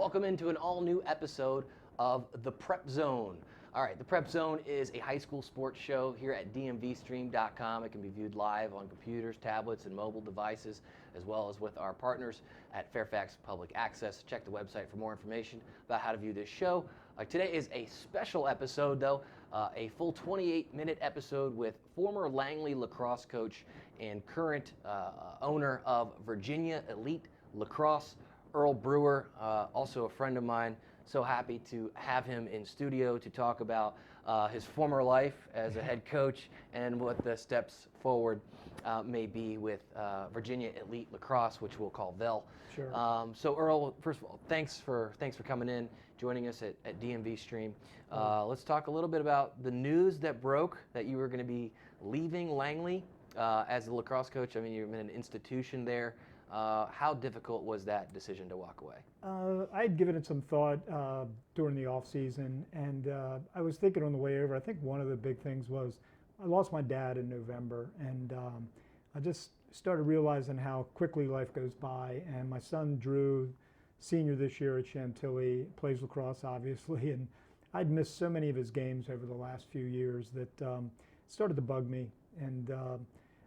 welcome into an all-new episode of the Prep Zone. All right, the Prep Zone is a high school sports show here at DMVSTREAM.com. It can be viewed live on computers, tablets, and mobile devices, as well as with our partners at Fairfax Public Access. Check the website for more information about how to view this show. Today is a special episode, though, a full 28-minute episode with former Langley lacrosse coach and current owner of Virginia Elite Lacrosse, Earl Brewer, also a friend of mine. So happy to have him in studio to talk about his former life as a head coach and what the steps forward may be with Virginia Elite Lacrosse, which we'll call VEL. Sure. So Earl, first of all, thanks for coming in, joining us at DMV Stream. Let's talk a little bit about the news that broke that you were going to be leaving Langley as a lacrosse coach. I mean, you've been an institution there. How difficult was that decision to walk away? I had given it some thought during the off season, and I was thinking on the way over. I think one of the big things was I lost my dad in November, and I just started realizing how quickly life goes by. And my son Drew, senior this year at Chantilly, plays lacrosse obviously, and I'd missed so many of his games over the last few years that it started to bug me. And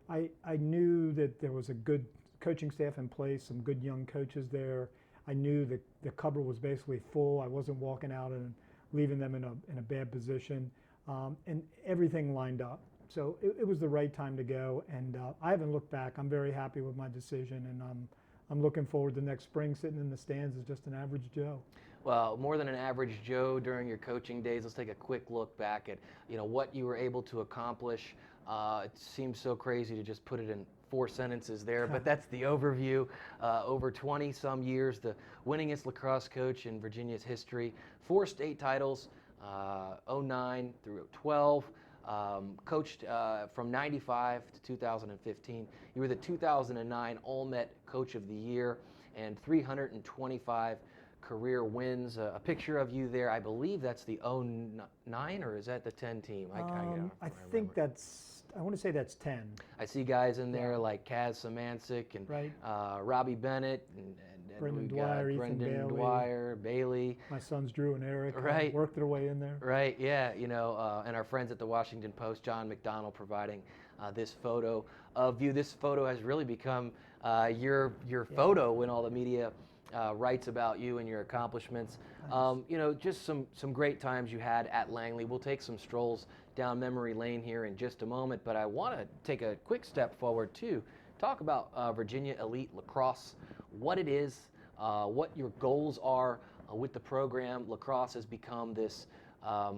I knew that there was a good coaching staff in place, some good young coaches there. I knew that the cupboard was basically full. I wasn't walking out and leaving them in a bad position, and everything lined up. So it was the right time to go, and I haven't looked back. I'm very happy with my decision, and I'm looking forward to next spring. Sitting in the stands as just an average Joe. Well, more than an average Joe during your coaching days. Let's take a quick look back at what you were able to accomplish. It seems so crazy to just put it in 4 sentences there, but that's the overview. Over 20-some years, the winningest lacrosse coach in Virginia's history. 4 state titles, 09 through 12. Coached from 95 to 2015. You were the 2009 All-Met Coach of the Year and 325 career wins. A picture of you there. I believe that's the 09, or is that the 10 team? I think that's. I want to say that's 10. I see guys in there like Kaz Samancic and right. Robbie Bennett and Brendan Dwyer, Dwyer, Bailey. My sons Drew and Eric worked their way in there. Right, yeah, and our friends at the Washington Post, John McDonald, providing this photo of you. This photo has really become your photo when all the media writes about you and your accomplishments. Nice. Just some great times you had at Langley. We'll take some strolls down memory lane here in just a moment, but I want to take a quick step forward to talk about Virginia Elite Lacrosse, what it is, what your goals are with the program. Lacrosse has become this, I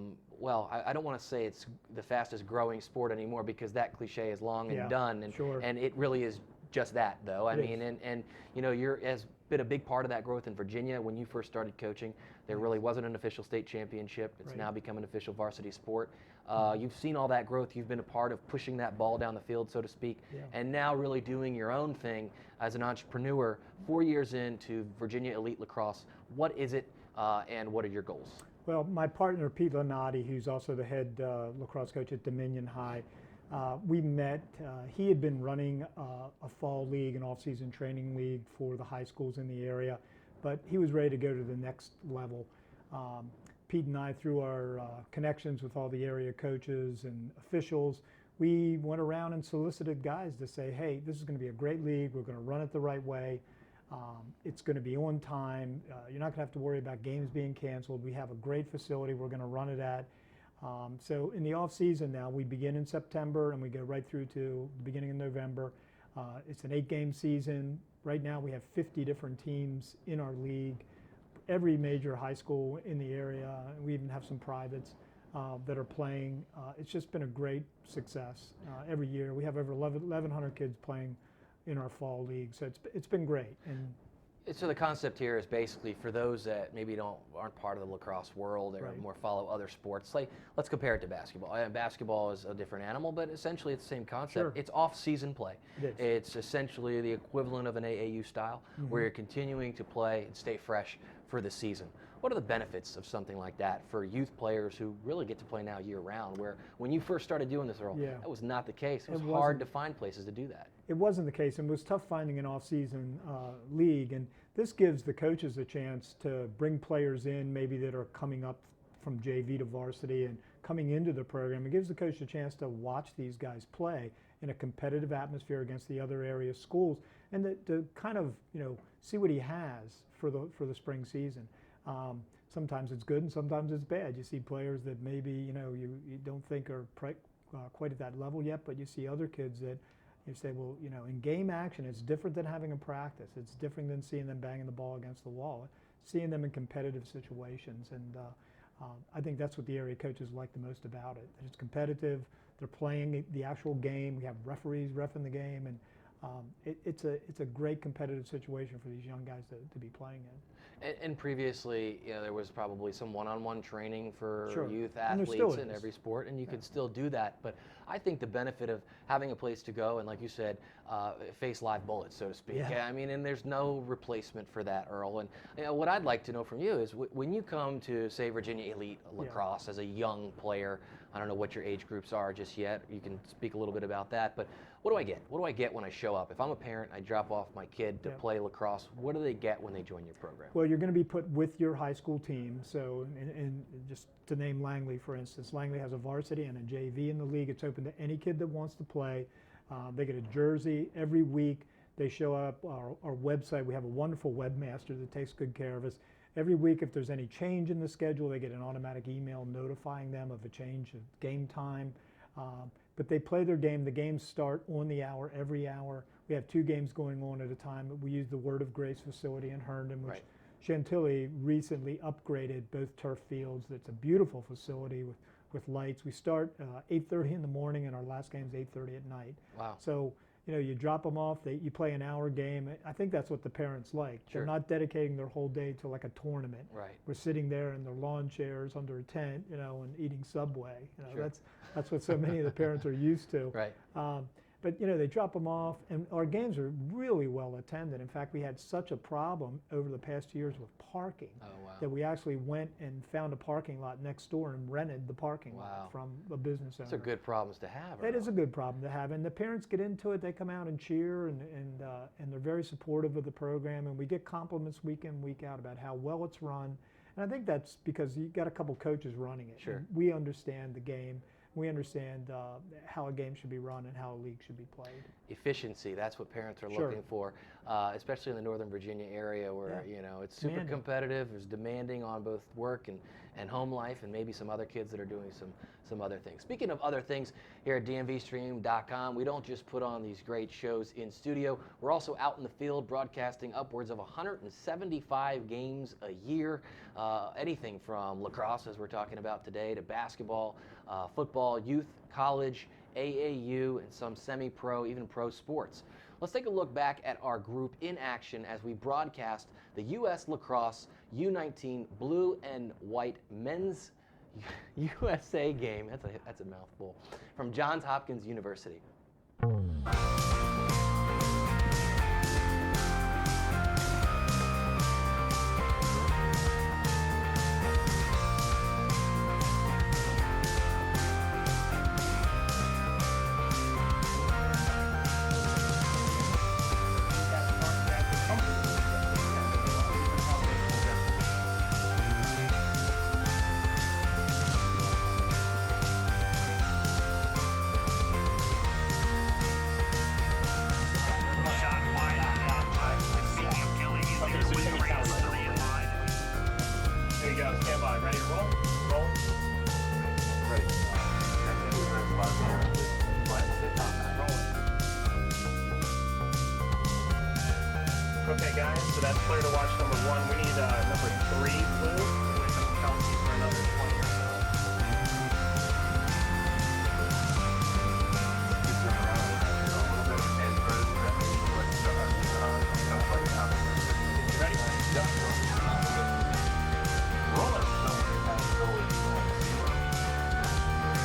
don't want to say it's the fastest growing sport anymore because that cliche is long and done, and, sure. and it really is just that, though. I mean, and you're as been a big part of that growth in Virginia. When you first started coaching, there really wasn't an official state championship. It's now become an official varsity sport. You've seen all that growth. You've been a part of pushing that ball down the field, so to speak, and now really doing your own thing as an entrepreneur. 4 years into Virginia Elite Lacrosse, what is it, and what are your goals? Well, my partner Pete Lanati, who's also the head lacrosse coach at Dominion High, we met. He had been running a fall league, an off-season training league for the high schools in the area, but he was ready to go to the next level. Pete and I, through our connections with all the area coaches and officials, we went around and solicited guys to say, hey, this is going to be a great league. We're going to run it the right way. It's going to be on time. You're not going to have to worry about games being canceled. We have a great facility we're going to run it at. So in the off season now, we begin in September and we go right through to the beginning of November. It's an 8-game season. Right now we have 50 different teams in our league. Every major high school in the area. We even have some privates that are playing. It's just been a great success. Every year we have over 1,100 kids playing in our fall league. So it's been great. And so the concept here is basically for those that maybe aren't part of the lacrosse world or more follow other sports. Like, let's compare it to basketball. Basketball is a different animal, but essentially it's the same concept. Sure. It's off-season play. It's essentially the equivalent of an AAU style, where you're continuing to play and stay fresh for the season. What are the benefits of something like that for youth players who really get to play now year-round, where when you first started doing this, Earl, that was not the case. It was hard to find places to do that. it wasn't the case, and it was tough finding an off-season league. And this gives the coaches a chance to bring players in, maybe that are coming up from JV to varsity and coming into the program. It gives the coach a chance to watch these guys play in a competitive atmosphere against the other area schools, and to kind of, you know, see what he has for the spring season. Sometimes it's good and sometimes it's bad. You see players that maybe, you know, you don't think are quite at that level yet, but you see other kids that you say, well, you know, in game action, it's different than having a practice. It's different than seeing them banging the ball against the wall, seeing them in competitive situations. And I think that's what the area coaches like the most about it. That it's competitive. They're playing the actual game. We have referees reffing the game, and it's a great competitive situation for these young guys to be playing in. And previously, you know, there was probably some one-on-one training for Sure. youth And there athletes still in is. every sport, and you could still do that. But I think the benefit of having a place to go and, like you said, face live bullets, so to speak. Yeah. I mean, and there's no replacement for that, Earl. And you know, what I'd like to know from you is when you come to, say, Virginia Elite Lacrosse as a young player, I don't know what your age groups are just yet. You can speak a little bit about that. But what do I get? What do I get when I show up? If I'm a parent, I drop off my kid to play lacrosse, what do they get when they join your program? Well, you're going to be put with your high school team. So, and just to name Langley, for instance, Langley has a varsity and a JV in the league. It's open to any kid that wants to play. They get a jersey every week. They show up. Our website, we have a wonderful webmaster that takes good care of us. Every week, if there's any change in the schedule, they get an automatic email notifying them of a change of game time. But they play their game. The games start on the hour, every hour. We have 2 games going on at a time. We use the Word of Grace facility in Herndon, which Chantilly recently upgraded both turf fields. It's a beautiful facility with lights. We start 8:30 in the morning, and our last game's 8:30 at night. Wow. So, you know, you drop them off, you play an hour game. I think that's what the parents like. Sure. They're not dedicating their whole day to like a tournament. Right. We're sitting there in their lawn chairs under a tent, you know, and eating Subway. You know, Sure. that's what so many of the parents are used to. Right. But, you know, they drop them off, and our games are really well attended. In fact, we had such a problem over the past 2 years with parking that we actually went and found a parking lot next door and rented the parking lot from a business owner. Those are good problems to have. That is a good problem to have, and the parents get into it. They come out and cheer, and they're very supportive of the program, and we get compliments week in, week out about how well it's run. And I think that's because you got a couple coaches running it. Sure. We understand the game. We understand how a game should be run and how a league should be played. Efficiency, that's what parents are Sure. some for, especially in the Northern Virginia area where, you know, it's super Demanding. competitive, it's demanding on both work and home life, and maybe some other kids that are doing some other things. Speaking of other things, here at DMVSTREAM.com, we don't just put on these great shows in studio, we're also out in the field broadcasting upwards of 175 games a year, anything from lacrosse, as we're talking about today, to basketball, football, youth, college, AAU, and some semi-pro, even pro sports. Let's take a look back at our group in action as we broadcast the U.S. Lacrosse U19 Blue and White Men's USA game. That's a mouthful. From Johns Hopkins University. Okay, guys, so that's player to watch number 1. We need number 3, Blue. Kelsey for another 20 or so. Ready? Yep. Roll it.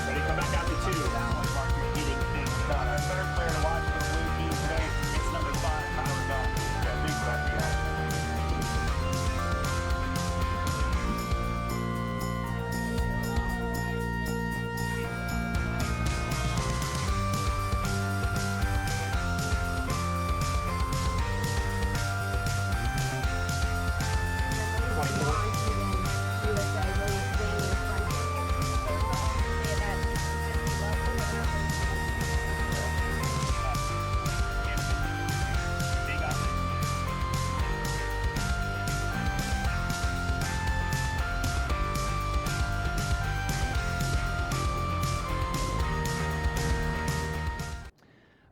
Ready, come back out to 2. Our third player to watch for the blue team today, it's number 5, Tyler Bell.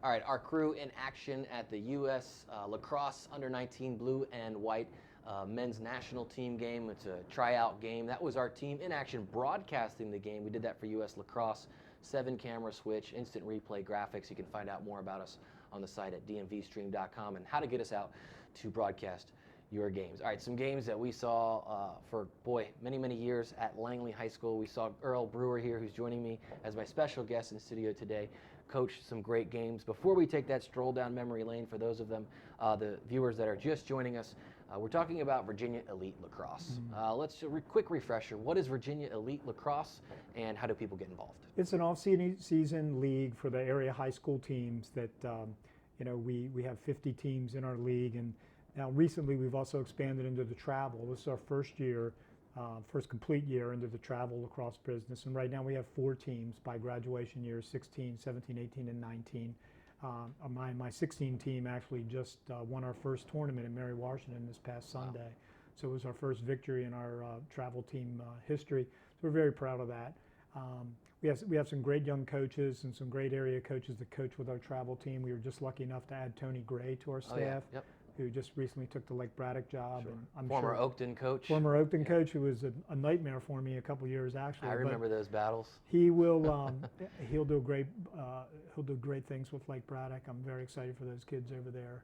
All right, our crew in action at the U.S. Lacrosse Under-19 Blue and White men's national team game. It's a tryout game. That was our team in action broadcasting the game. We did that for U.S. Lacrosse. 7-camera switch, instant replay graphics. You can find out more about us on the site at DMVSTREAM.com and how to get us out to broadcast your games. All right, some games that we saw for, many, many years at Langley High School. We saw Earl Brewer here, who's joining me as my special guest in studio today, coach some great games. Before we take that stroll down memory lane, for those of them, the viewers that are just joining us, we're talking about Virginia Elite Lacrosse. Let's do a quick refresher. What is Virginia Elite Lacrosse, and how do people get involved? It's an off-season league for the area high school teams that, we have 50 teams in our league, and now recently we've also expanded into the travel. This is our first year, first complete year into the travel lacrosse business, and right now we have 4 teams by graduation years, 16, 17, 18, and 19. My 16 team actually just won our first tournament in Mary Washington this past Sunday. Wow. So it was our first victory in our travel team history. So we're very proud of that. We have some great young coaches and some great area coaches that coach with our travel team. We were just lucky enough to add Tony Gray to our staff, who just recently took the Lake Braddock job. Sure. And I'm former sure Oakton coach. Former Oakton coach, who was a nightmare for me a couple years actually. I remember those battles. He will. He'll do great. He'll do great things with Lake Braddock. I'm very excited for those kids over there.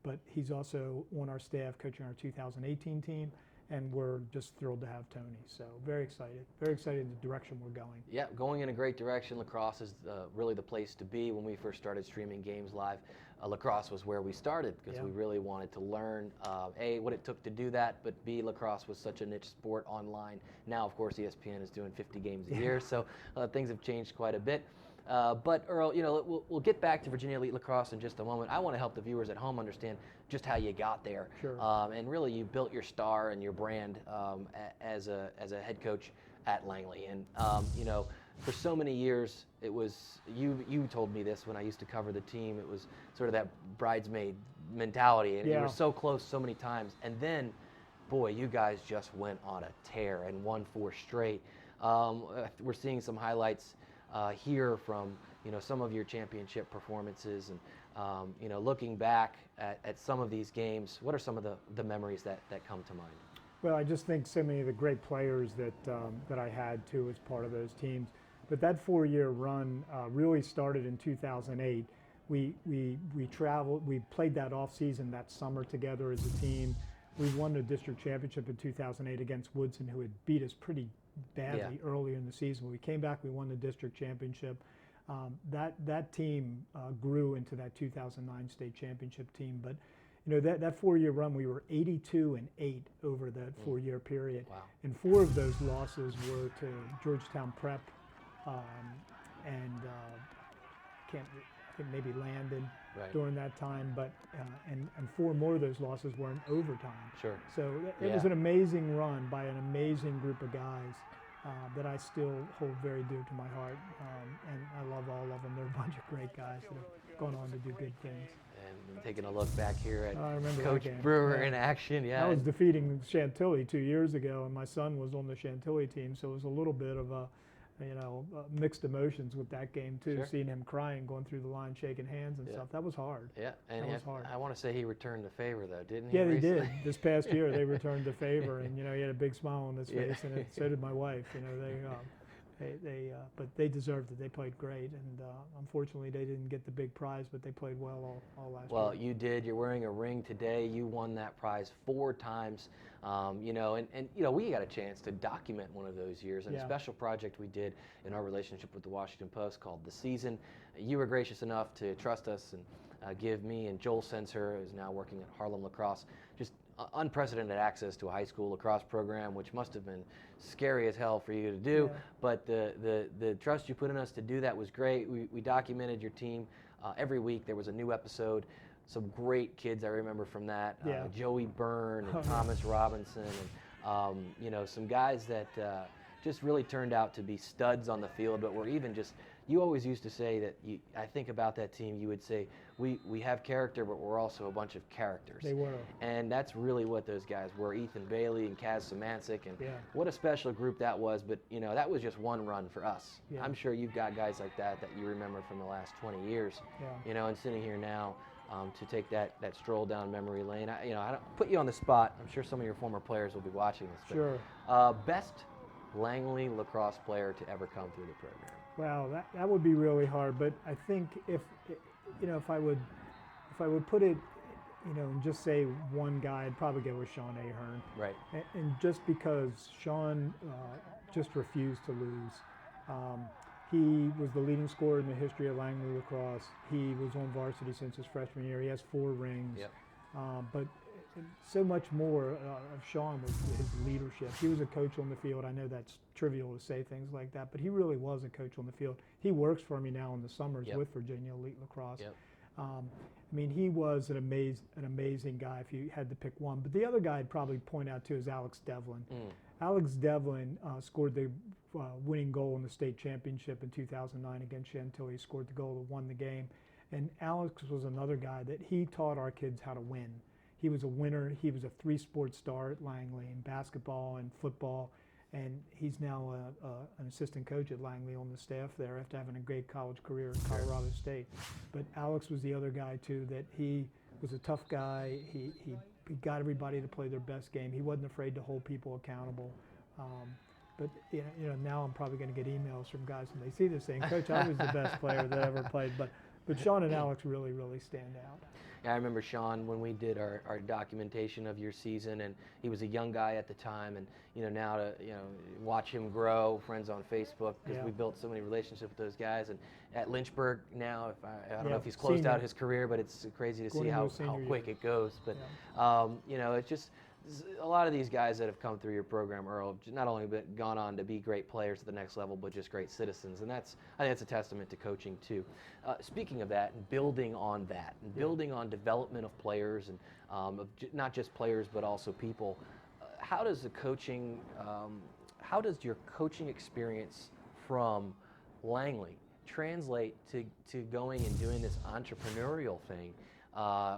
But he's also on our staff coaching our 2018 team. And we're just thrilled to have Tony. So very excited in the direction we're going. Yeah, going in a great direction. Lacrosse is really the place to be. When we first started streaming games live, lacrosse was where we started because we really wanted to learn, A, what it took to do that, but B, lacrosse was such a niche sport online. Now, of course, ESPN is doing 50 games a year, so things have changed quite a bit. But Earl, we'll get back to Virginia Elite Lacrosse in just a moment. I want to help the viewers at home understand just how you got there. Sure. And really, you built your star and your brand as a head coach at Langley. And for so many years, it was you told me this when I used to cover the team. It was sort of that bridesmaid mentality, and you were so close so many times. And then, boy, you guys just went on a tear and won 4 straight. We're seeing some highlights here from some of your championship performances, and looking back at some of these games, what are some of the memories that come to mind? Well, I just think so many of the great players that I had too as part of those teams. But that 4-year run really started in 2008. We traveled, we played that off season that summer together as a team. We won the district championship in 2008 against Woodson, who had beat us pretty badly earlier in the season. When we came back, we won the district championship. That team grew into that 2009 state championship team. But that 4-year run, we were 82-8 over that 4-year period. Wow. And 4 of those losses were to Georgetown Prep and I think maybe Landon during that time, but and 4 more of those losses were in overtime. Sure. So it was an amazing run by an amazing group of guys that I still hold very dear to my heart, and I love all of them. They're a bunch of great guys that have gone on to do good things. And taking a look back here at Coach Brewer in action, I was defeating Chantilly 2 years ago, and my son was on the Chantilly team, so it was a little bit of mixed emotions with that game too. Sure. Seeing him crying, going through the line, shaking hands and stuff. That was hard. Yeah, and that was hard. I want to say he returned the favor though, didn't he? Yeah, they did. This past year, they returned the favor, and he had a big smile on his face, and so did my wife. But they deserved it. They played great, and unfortunately, they didn't get the big prize, but they played well all last year. Well, you did. You're wearing a ring today. You won that prize 4 times. We got a chance to document one of those years in a special project we did in our relationship with the Washington Post called The Season. You were gracious enough to trust us and give me and Joel Sensor, who's now working at Harlem Lacrosse, just unprecedented access to a high school lacrosse program, which must have been scary as hell for you to do. Yeah. But the trust you put in us to do that was great. We documented your team. Every week there was a new episode. Some great kids I remember from that. Joey Byrne and Thomas Robinson, and some guys that just really turned out to be studs on the field, but were even just you always used to say that, I think about that team, you would say, we have character, but we're also a bunch of characters. They were. And that's really what those guys were, Ethan Bailey and Kaz Szymanczyk, and Yeah. what a special group that was. But, that was just one run for us. Yeah. I'm sure you've got guys like that you remember from the last 20 years, Yeah. and sitting here now, to take that stroll down memory lane. I don't put you on the spot. I'm sure some of your former players will be watching this. But, Sure. Best Langley lacrosse player to ever come through the program. Wow, that would be really hard. But I think if I would put it, and just say one guy, I'd probably go with Sean Ahern. Right. And just because Sean just refused to lose. He was the leading scorer in the history of Langley lacrosse. He was on varsity since his freshman year. He has 4 rings. Yep. But so much more of Sean was his leadership. He was a coach on the field. I know that's trivial to say things like that, but he really was a coach on the field. He works for me now in the summers with Virginia Elite Lacrosse. Yep. He was an amazing guy if you had to pick one. But the other guy I'd probably point out too is Alex Devlin. Alex Devlin scored the winning goal in the state championship in 2009 against Chantilly. He scored the goal that won the game. And Alex was another guy that he taught our kids how to win. He was a winner. He was a 3-sport star at Langley in basketball and football. And he's now an assistant coach at Langley on the staff there after having a great college career at Colorado State. But Alex was the other guy too, that he was a tough guy. He got everybody to play their best game. He wasn't afraid to hold people accountable. But now I'm probably going to get emails from guys when they see this saying, Coach, I was the best player that ever played. But Sean and Alex really stand out. Yeah, I remember Sean when we did our documentation of your season, and he was a young guy at the time, and now to watch him grow, friends on Facebook, because we built so many relationships with those guys. And at Lynchburg now, I don't know if he's closed out his career, but it's crazy to see how quick it goes. But it's just a lot of these guys that have come through your program, Earl, not only gone on to be great players at the next level, but just great citizens. And I think that's a testament to coaching too. Speaking of that, and building on that, and building on development of players, and not just players, but also people, how does your coaching experience from Langley translate to going and doing this entrepreneurial thing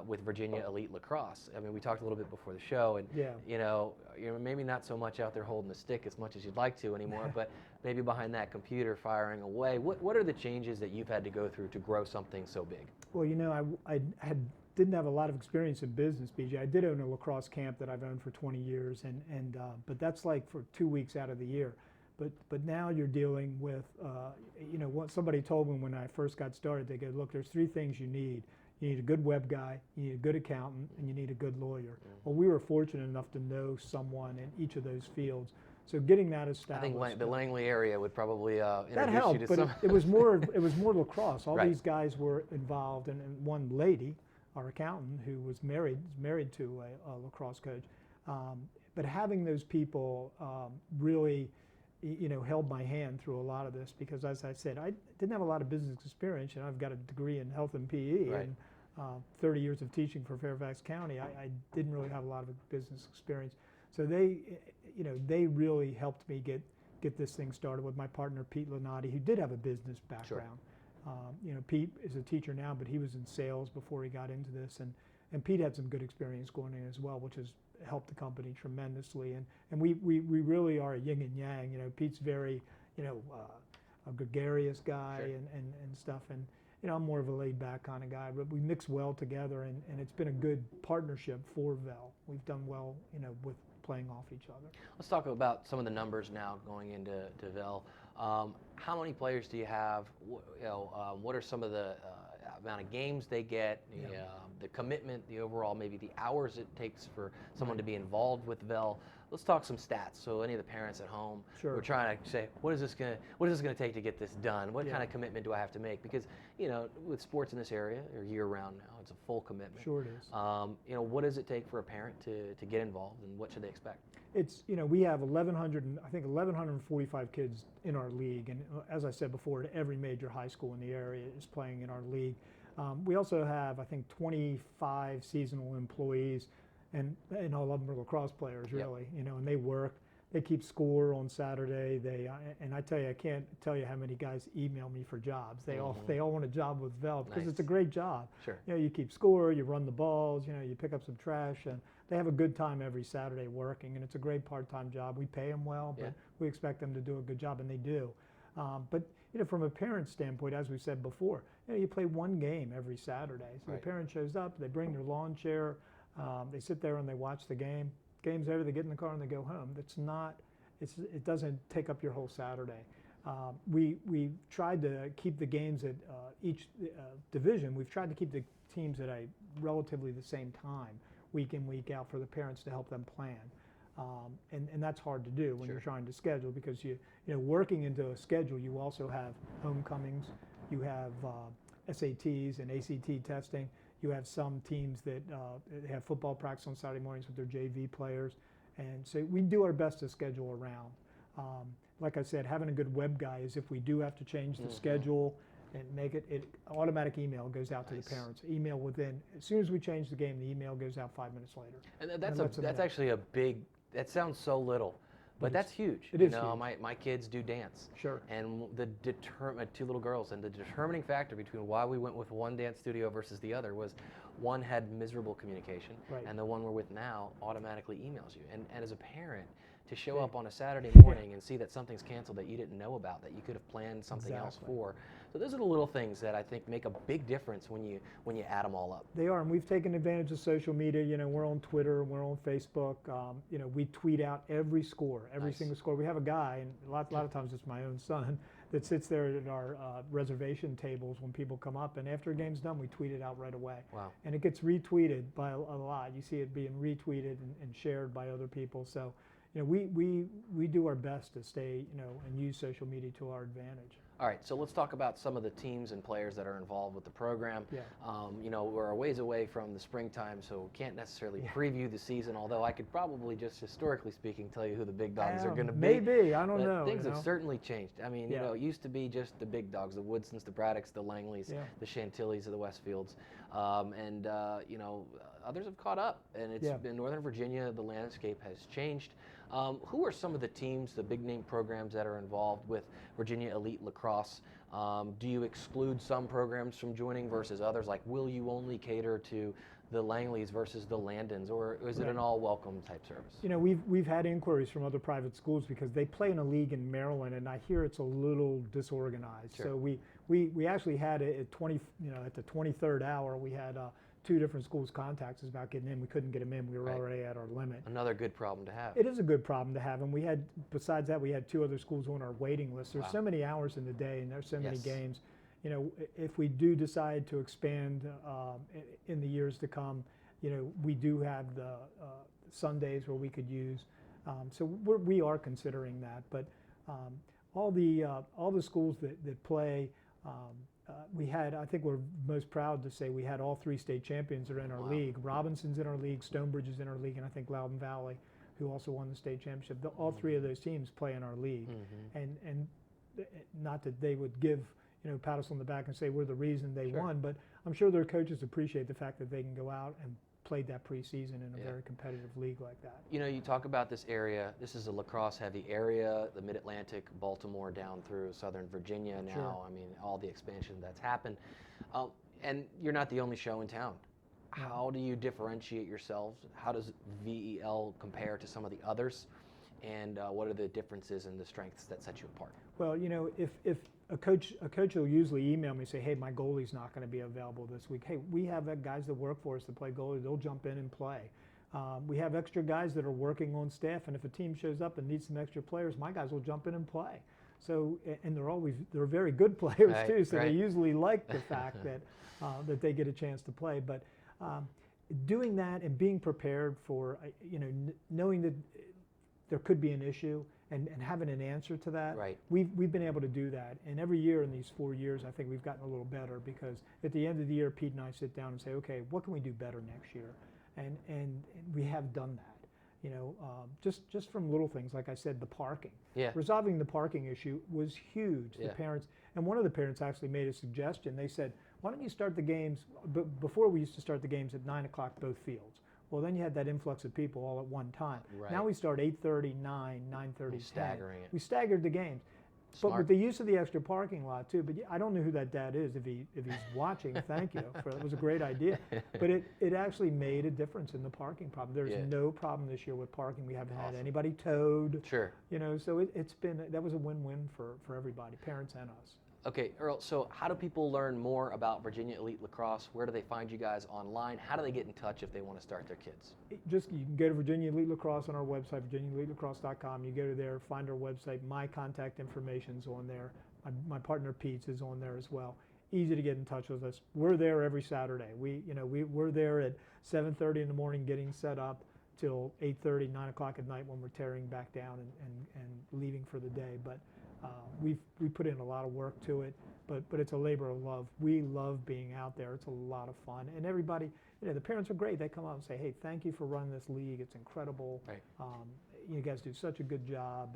with Virginia Elite Lacrosse? I mean, we talked a little bit before the show, and you're maybe not so much out there holding the stick as much as you'd like to anymore, but maybe behind that computer firing away. What are the changes that you've had to go through to grow something so big? Well, I didn't have a lot of experience in business, BJ. I did own a lacrosse camp that I've owned for 20 years, but that's like for 2 weeks out of the year. But now you're dealing with, what somebody told me when I first got started. They go, look, there's 3 things you need. You need a good web guy, you need a good accountant, and you need a good lawyer. Well, we were fortunate enough to know someone in each of those fields. So getting that established. I think the Langley area would probably that introduce helped, you to some. It was more lacrosse. All these guys were involved, and one lady, our accountant, who was married to a lacrosse coach. But having those people really held my hand through a lot of this, because as I said, I didn't have a lot of business experience, and I've got a degree in health and PE, and 30 years of teaching for Fairfax County. I didn't really have a lot of business experience. So they really helped me get this thing started with my partner, Pete Lunati, who did have a business background. Sure. Pete is a teacher now, but he was in sales before he got into this, and Pete had some good experience going in as well, which has helped the company tremendously. And we really are a yin and yang. Pete's very, a gregarious guy, sure, and stuff. And I'm more of a laid back kind of guy, but we mix well together, and it's been a good partnership for Vel. We've done well, with playing off each other. Let's talk about some of the numbers now going into Vel. How many players do you have? What are some of the amount of games they get, the commitment, the overall, maybe the hours it takes for someone to be involved with Vel? Let's talk some stats. So any of the parents at home who are trying to say, what is this gonna take to get this done? What kind of commitment do I have to make? Because with sports in this area, or year round now, it's a full commitment. Sure it is. What does it take for a parent to get involved, and what should they expect? It's, we have 1,145 kids in our league, and as I said before, every major high school in the area is playing in our league. We also have, I think, 25 seasonal employees, and all of them are lacrosse players, really. And they they keep score on Saturday. And I tell you, I can't tell you how many guys email me for jobs. They all want a job with Vel because it's a great job. Sure. You know, you keep score, you run the balls, you know, you pick up some trash, and they have a good time every Saturday working. And it's a great part-time job. We pay them well, but we expect them to do a good job, and they do. But you know, from a parent standpoint, as we said before, you know, you play one game every Saturday. So the parent shows up, they bring their lawn chair, they sit there and they watch the game. Game's over, they get in the car and they go home. It doesn't take up your whole Saturday. We tried to keep the games at each division. We've tried to keep the teams at a relatively the same time, week in, week out, for the parents to help them plan. And that's hard to do when you're trying to schedule, because you know, working into a schedule, you also have homecomings, you have SATs and ACT testing. You have some teams that have football practice on Saturday mornings with their JV players. And so we do our best to schedule around. Like I said, having a good web guy is, if we do have to change the schedule and make it automatic email goes out to the parents. Email within, as soon as we change the game, the email goes out 5 minutes later. And that's actually a big, that sounds so little, but that's huge. It is huge. huge. My kids do dance. Sure. And two little girls, and the determining factor between why we went with one dance studio versus the other was one had miserable communication, and the one we're with now automatically emails you. And as a parent, to show up on a Saturday morning and see that something's canceled that you didn't know about, that you could have planned something else for. So those are the little things that I think make a big difference when you add them all up. They are, and we've taken advantage of social media. You know, we're on Twitter, we're on Facebook. You know, we tweet out every score, every single score. We have a guy, and a lot of times it's my own son, that sits there at our reservation tables when people come up, and after a game's done, we tweet it out right away. Wow. And it gets retweeted by a lot. You see it being retweeted and shared by other people. So, you know, we do our best to stay, you know, and use social media to our advantage. All right, so let's talk about some of the teams and players that are involved with the program. Yeah. You know, we're a ways away from the springtime, so we can't necessarily preview the season, although I could probably, just historically speaking, tell you who the big dogs are going to be. Maybe, I don't know. Things have certainly changed. I mean, you know, it used to be just the big dogs, the Woodsons, the Braddocks, the Langleys, the Chantillies, the Westfields, and you know, others have caught up, and it's in Northern Virginia, the landscape has changed. Who are some of the teams, the big name programs that are involved with Virginia Elite Lacrosse? Do you exclude some programs from joining versus others? Like, will you only cater to the Langleys versus the Landons, or is it an all welcome type service? You know, we've had inquiries from other private schools because they play in a league in Maryland, and I hear it's a little disorganized. So we actually had it at at the 23rd hour, we had 2 different schools contact us about getting in. We couldn't get them in. We were already at our limit. Another good problem to have. It is a good problem to have, and we had, besides that, we had 2 other schools on our waiting list. There's so many hours in the day, and there's so many games. You know, if we do decide to expand in the years to come, you know, we do have the Sundays where we could use. So we are considering that, but all the schools that play. We had, I think we're most proud to say we had all 3 state champions are in our league. Robinson's in our league, Stonebridge is in our league, and I think Loudoun Valley, who also won the state championship. All 3 of those teams play in our league. And not that they would give, you know, pat us on the back and say we're the reason they won, but I'm sure their coaches appreciate the fact that they can go out and played that preseason in a very competitive league like that. You know, you talk about this area. This is a lacrosse-heavy area, the Mid-Atlantic, Baltimore down through Southern Virginia now. I mean, all the expansion that's happened. And you're not the only show in town. How do you differentiate yourselves? How does VEL compare to some of the others? And what are the differences and the strengths that set you apart? Well, you know, if a coach will usually email me and say, hey, my goalie's not going to be available this week. Hey, we have guys that work for us that play goalie. They'll jump in and play. We have extra guys that are working on staff, and if a team shows up and needs some extra players, my guys will jump in and play. So, and they're very good players too. So they usually like the fact that that they get a chance to play. But doing that and being prepared for, you know, knowing that there could be an issue and having an answer to that. We've been able to do that. And every year in these 4 years, I think we've gotten a little better, because at the end of the year, Pete and I sit down and say, okay, what can we do better next year? And we have done that. You know, just from little things, like I said, the parking. Resolving the parking issue was huge. The parents, and one of the parents actually made a suggestion. They said, why don't you start the games, before we used to start the games at 9 o'clock both fields. Well, then you had that influx of people all at one time. Right. Now we start 8:30, 9, 9:30, 10. Staggering it. We staggered the games. But Smart. with the use of the extra parking lot too, but I don't know who that dad is. If he's watching, thank you. It was a great idea. But it actually made a difference in the parking problem. There's Yeah. no problem this year with parking. We haven't had Awesome. anybody towed. Sure. You know, so that was a win-win for everybody, parents and us. Okay, Earl, so how do people learn more about Virginia Elite Lacrosse? Where do they find you guys online? How do they get in touch if they want to start their kids? You can go to Virginia Elite Lacrosse on our website, virginiaelitelacrosse.com. You go to there, find our website. My contact information's on there. My partner Pete's is on there as well. Easy to get in touch with us. We're there every Saturday. We're there at 7:30 in the morning getting set up till 8:30, 9 o'clock at night when we're tearing back down and leaving for the day. But we put in a lot of work to it, but it's a labor of love. We love being out there. It's a lot of fun, and everybody, the parents are great. They come out and say, "Hey, thank you for running this league. It's incredible. Right. You guys do such a good job."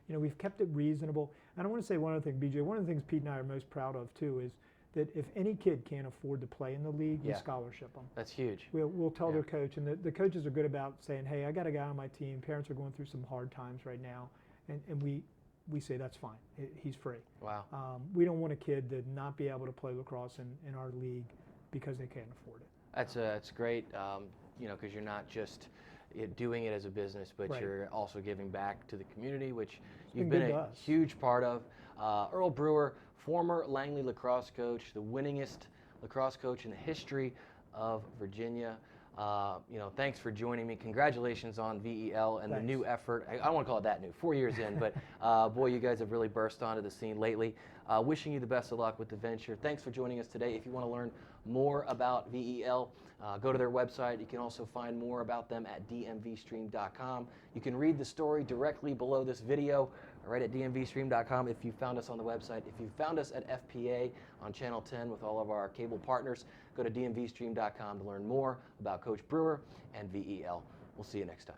And we've kept it reasonable. And I want to say one other thing, BJ. One of the things Pete and I are most proud of too is that if any kid can't afford to play in the league, we Yeah. scholarship them. That's huge. We'll tell Yeah. their coach, and the coaches are good about saying, "Hey, I got a guy on my team. Parents are going through some hard times right now," and we say that's fine. He's free. Wow. We don't want a kid to not be able to play lacrosse in our league because they can't afford it. That's great, because you're not just doing it as a business, but Right. you're also giving back to the community, which It's you've been been good to a us. huge part of. Earl Brewer, former Langley lacrosse coach, the winningest lacrosse coach in the history of Virginia. Thanks for joining me. Congratulations on VEL and Thanks. the new effort. I don't want to call it that new, 4 years in, but boy, you guys have really burst onto the scene lately. Wishing you the best of luck with the venture. Thanks for joining us today. If you want to learn more about VEL, go to their website. You can also find more about them at DMVSTREAM.com. You can read the story directly below this video right at DMVSTREAM.com if you found us on the website. If you found us at FPA on Channel 10 with all of our cable partners, go to DMVSTREAM.com to learn more about Coach Brewer and VEL. We'll see you next time.